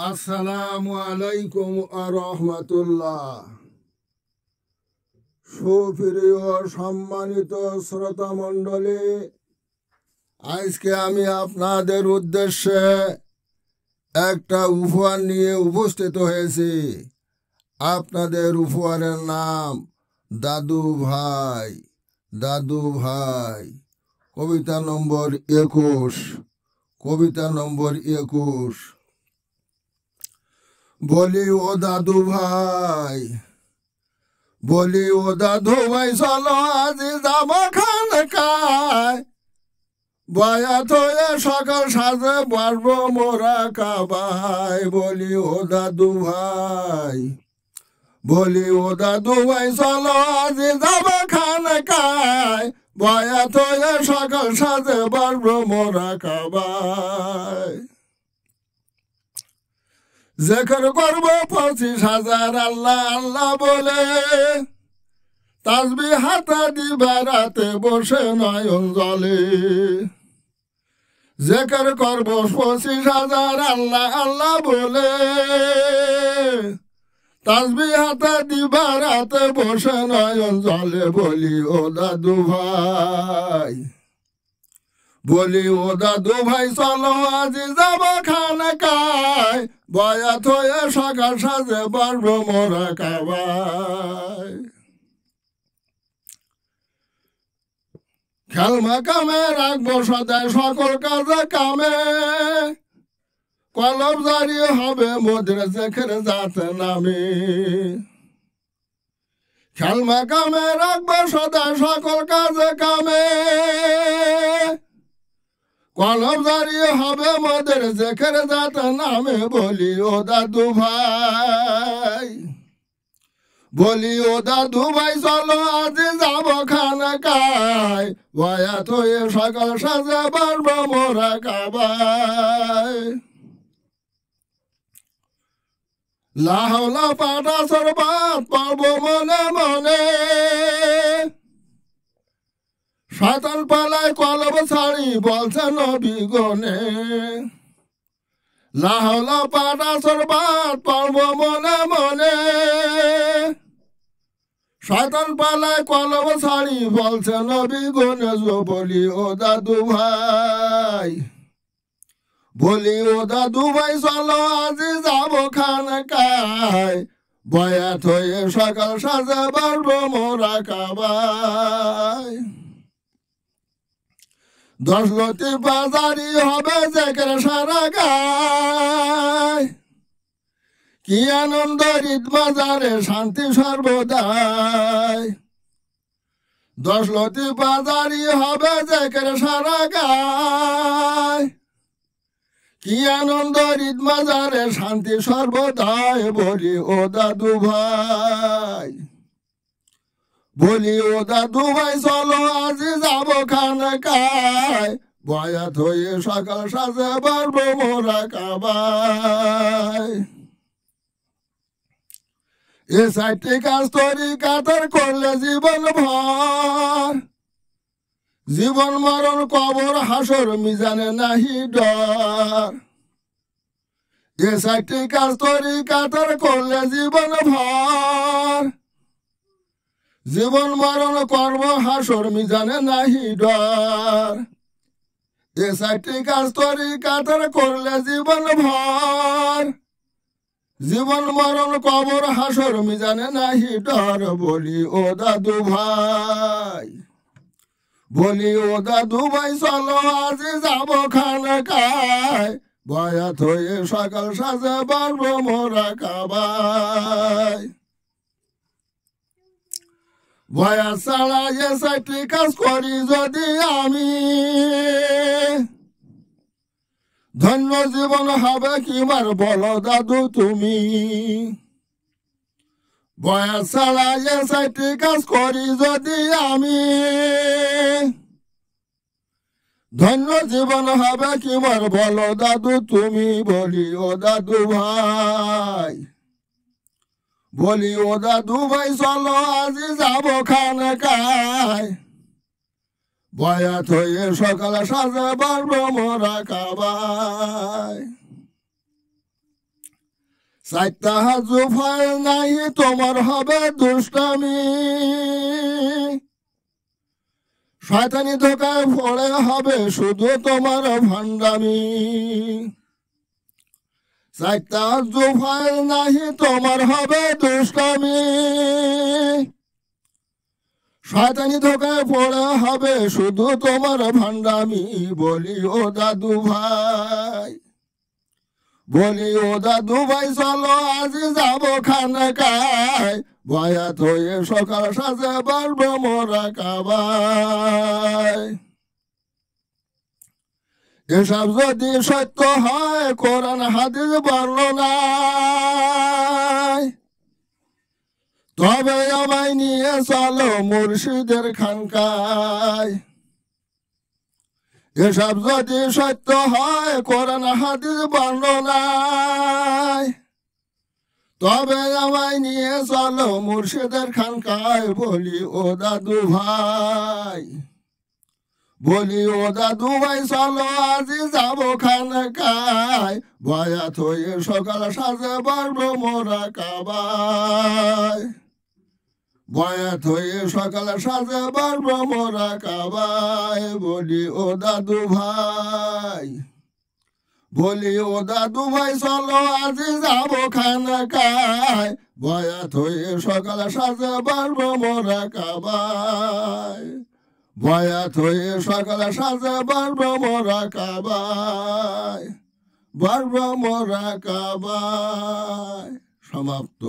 আসসালামু আলাইকুম আরহামাতুল্লাহ। সুপ্রিয় সম্মানিত শ্রোতা মণ্ডলী, আজকে আমি আপনাদের উদ্দেশ্যে একটা উপহার নিয়ে উপস্থিত হয়েছি। আপনাদের উপহারের নাম দাদু ভাই। দাদু ভাই কবিতা নম্বর 21। কবিতা নম্বর 21। বলি ও দাদু ভাই, বলি ও দাদু ভাই, চলো আজি যাব খানকায়, বয়াত হয়ে সকাল সাজে বাড়বো মোরা কাবায়। বলি ও দাদু ভাই, বলি ও দাদু ভাই, চলো আজি যাব খানকায়, বয়াত হয়ে সকাল সাজে বাড়বো মোরা কাবায়। জেকর করবো 25,000 আল্লাহ আল্লাহ বলে, তাসবিহ হাতে দিবা রাতে বসে নয়ন জলে। জেকর করবো 25,000 আল্লাহ আল্লাহ বলে, তাসবিহ হাতে দিবা রাতে বসে নয়ন জলে। বলি ও দাদু ভাই, বলি ও দাদু ভাই, চলো আজি যাব খানকায়, বয়াত হয়ে সকাল সাজে বাড়বো মোরা কাবায়। খেলমা কামে রাখবো সদায় সকল কাজে কামে, কলম জারি হবে মোদের জেখের জাতে নামে। খেলমা কামে রাখবো সদায় সকল কাজে কামে, কলম জারি হবে মোদের জেখের জাতে নামে। বলি ও দাদু ভাই, বলি ও দাদু ভাই, চলো আজি যাব খানকায়, বয়াত হয়ে সকাল সাজে বাড়বো মোরা কাবায়। লাহলা পাটা সরবাত পারবো মনে মনে, শয়তান পালায় কলব ছাড়ি বলছে নবী গনে। লাহলা পাটা সরবাত পারবো মনে মনে, শয়তান পালায় কলব ছাড়ি বলছে নবী গনে। বলি ও দাদু ভাই, বলি ও দাদু ভাই, চলো আজি যাব খানকায়, বয়াত হয়ে সকাল সাজে বাড়বো মোরা কাবায়। 10 লতি বাজারি হবে জেকের সারা গায়, কি আনন্দ ঈদ বাজারে শান্তি সর্বদাই। 10 লতি বাজারি হবে জেকের সারা গায়, কি আনন্দ ঈদ বাজারে শান্তি সর্বদাই। বলি ও দাদু ভাই, বলি ও দাদু ভাই, চলো আজি যাব খানকায়, বয়াত হয়ে সকাল সাজে বাড়বো মোরা কাবায়। এ 4টি কাজ তরিকাতের করলে জীবন ভর, জীবন মরণ কবর হাসর মিজানে নাহি ডর। এ 4টি কাজ তরিকাতের করলে জীবন ভর, জীবন মরণ কর্ম হাসর মিজানে নাহি ডর। এ 4টি কাজ তরিকাতের করলে জীবন ভর, জীবন মরণ কবর হাসর মিজানে নাহি ডর। বলি ও দাদু ভাই, বলি ও দাদু ভাই, চলো আজি যাব খানকায়, বয়াত হয়ে সকাল সাজে বাড়বো মোরা কাবায়। বয়াত ছাড়া এ 4টি কাজ করি যদি আমি, ধন্য জীবন হবে কি মার বলো দাদু তুমি। বয়াত ছাড়া এ 4টি কাজ করি যদি আমি, ধন্য জীবন হবে কি মার বলো দাদু তুমি। বলি ও দাদু ভাই, বলি ও দাদু ভাই, চলো আজি যাব খানকায়, বয়াত হয়ে সকালে সাজে বাড়বো মোরা কাবায়। চাইতা জুফায় নাই তোমার হবে দুষ্টামি শয়তানি ধোকায় পড়ে হবে শুধু তোমার ভণ্ডামি চাইতা জুফায় নাই তোমার হবে দুষ্টামি শয়তানি ধোকায় পড়ে হবে শুধু তোমার ভণ্ডামি বলি ও দাদু ভাই বলি ও দাদু ভাই চলো আজ যাবো খানকায় বয়াত হয়ে সকাল সাজে বাড়বো মোরা কাবায় এসব যদি সত্য হয় কোরআন হাদিস বর্ণনায় তবে আমায় নিয়ে চলো মুর্শিদের খানকায় এসব যদি সত্য হয় কোরআন হাদিস বর্ণনায় তবে আমায় নিয়ে চলো মুর্শিদের খানকায় বলি ও দাদু ভাই বলি ও দাদু ভাই চলো আজ যাবো খানকায় বয়াত হয়ে সকাল সাজে বাড়বো মোরা কাবায় বয়াত হয়ে সকাল সাজে বাড়বো মোরা কাবায় বলি ও দাদু ভাই বলি ও দাদু ভাই চলো আজ যাবো খানকায় বয়াত হয়ে সকাল সাজে বাড়বো মোরা কাবায় বয়াত হয়ে সকাল সাজে বাড়বো মোরা কাবায় বাড়বো মোরা কাবায়। সমাপ্ত।